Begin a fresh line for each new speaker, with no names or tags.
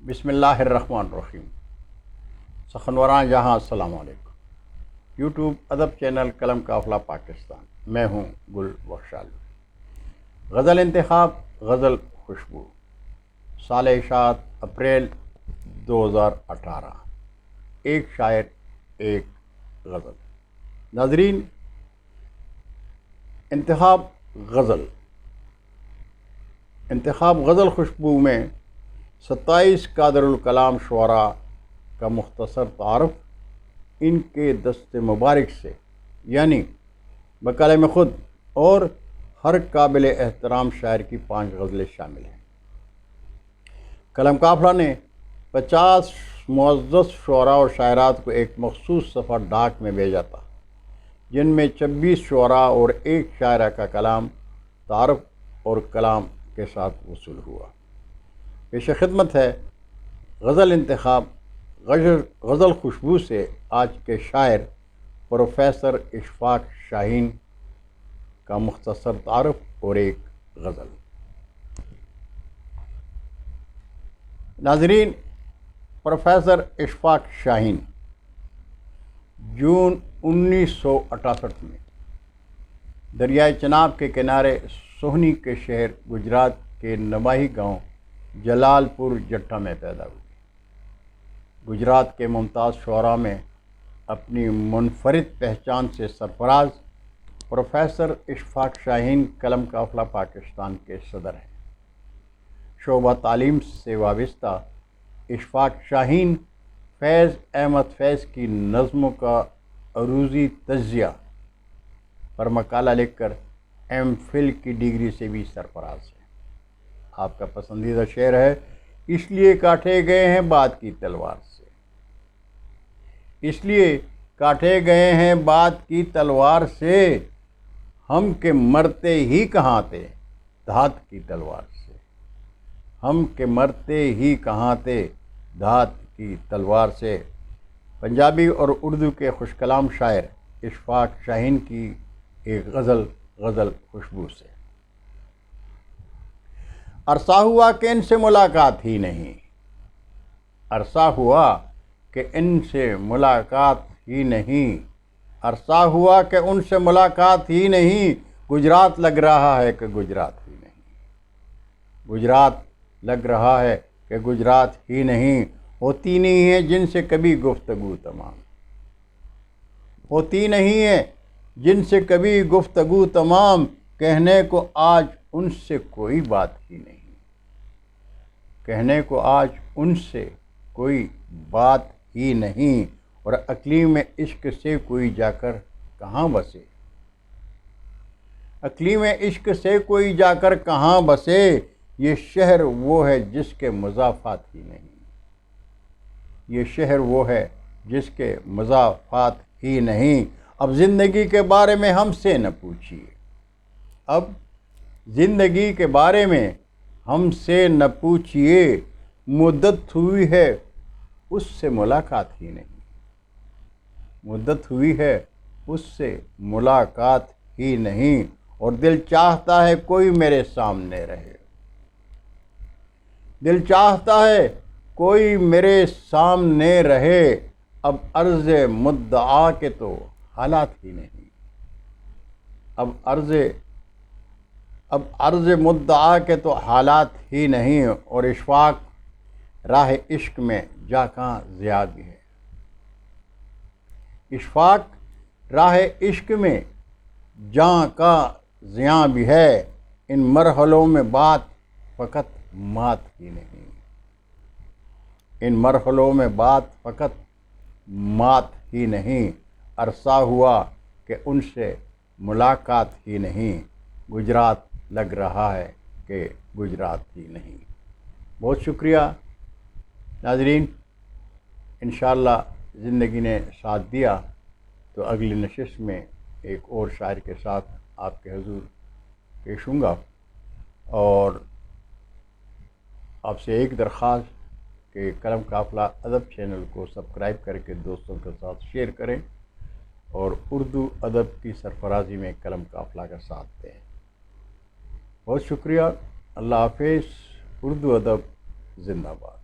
بسم اللہ الرحمن الرحیم۔ سخنوراں جہاں السلام علیکم۔ یوٹیوب ادب چینل قلم قافلہ پاکستان، میں ہوں گل بخشال۔ غزل انتخاب، غزل خوشبو، سال اشاعت اپریل 2018۔ ایک شاعر ایک غزل۔ ناظرین، انتخاب غزل خوشبو میں 27 قادر الکلام شعراء کا مختصر تعارف، ان کے دست مبارک سے، یعنی بقلم خود اور ہر قابل احترام شاعر کی 5 غزلیں شامل ہیں۔ قلم قافلہ نے 50 معزز شعراء اور شاعرات کو ایک مخصوص صفحہ ڈاک میں بھیجا تھا، جن میں 26 شعراء اور ایک شاعرہ کا کلام تعارف اور کلام کے ساتھ وصول ہوا۔ پیش خدمت ہے غزل انتخاب، غزل خوشبو سے آج کے شاعر پروفیسر اشفاق شاہین کا مختصر تعارف اور ایک غزل۔ ناظرین، پروفیسر اشفاق شاہین جون 1968 میں دریائے چناب کے کنارے سوہنی کے شہر گجرات کے نواحی گاؤں جلال پور جٹھا میں پیدا ہوئی۔ گجرات کے ممتاز شعراء میں اپنی منفرد پہچان سے سرفراز پروفیسر اشفاق شاہین قلم قافلہ پاکستان کے صدر ہیں۔ شعبہ تعلیم سے وابستہ اشفاق شاہین فیض احمد فیض کی نظموں کا عروضی تجزیہ پر مقالہ لکھ کر ایم فل کی ڈگری سے بھی سرفراز ہیں۔ آپ کا پسندیدہ شعر ہے، اس لیے کاٹے گئے ہیں بات کی تلوار سے، اس لیے کاٹے گئے ہیں بات کی تلوار سے، ہم کے مرتے ہی کہاں تھے دھات کی تلوار سے، ہم کے مرتے ہی کہاں تھے دھات کی تلوار سے۔ پنجابی اور اردو کے خوش کلام شاعر اشفاق شاہین کی ایک غزل خوشبو سے۔ عرصہ ہوا کہ ان سے ملاقات ہی نہیں، عرصہ ہوا کہ ان سے ملاقات ہی نہیں، عرصہ ہوا کہ ان سے ملاقات ہی نہیں، گجرات لگ رہا ہے کہ گجرات ہی نہیں، گجرات لگ رہا ہے کہ گجرات ہی نہیں، ہوتی نہیں ہے جن سے کبھی گفتگو تمام، ہوتی نہیں ہے جن سے کبھی گفتگو تمام، کہنے کو آج ان سے کوئی بات ہی نہیں، کہنے کو آج ان سے کوئی بات ہی نہیں، اور اقلیم عشق سے کوئی جا کر کہاں بسے، اقلیم عشق سے کوئی جا کر کہاں بسے، یہ شہر وہ ہے جس کے مضافات ہی نہیں، یہ شہر وہ ہے جس کے مضافات ہی نہیں، اب زندگی کے بارے میں ہم سے نہ پوچھیے، اب زندگی کے بارے میں ہم سے نہ پوچھیے، مدت ہوئی ہے اس سے ملاقات ہی نہیں، مدت ہوئی ہے اس سے ملاقات ہی نہیں، اور دل چاہتا ہے کوئی میرے سامنے رہے، دل چاہتا ہے کوئی میرے سامنے رہے، اب عرض مدعا کے تو حالات ہی نہیں، اب عرض مدعا کے تو حالات ہی نہیں، اور اشفاق راہ عشق میں جا کہاں ضیاء بھی ہے، اشفاق راہ عشق میں جاں کا ضیاء بھی ہے، ان مرحلوں میں بات فقط مات ہی نہیں، ان مرحلوں میں بات فقط مات ہی نہیں، عرصہ ہوا کہ ان سے ملاقات ہی نہیں، گجرات لگ رہا ہے کہ گجرات ہی نہیں۔ بہت شکریہ ناظرین، انشاءاللہ زندگی نے ساتھ دیا تو اگلی نشست میں ایک اور شاعر کے ساتھ آپ کے حضور پیش ہوں گا، اور آپ سے ایک درخواست کہ قلم قافلہ ادب چینل کو سبسکرائب کر کے دوستوں کے ساتھ شیئر کریں، اور اردو ادب کی سرفرازی میں قلم قافلہ کا ساتھ دیں۔ بہت شکریہ، اللہ حافظ، اردو ادب زندہ باد۔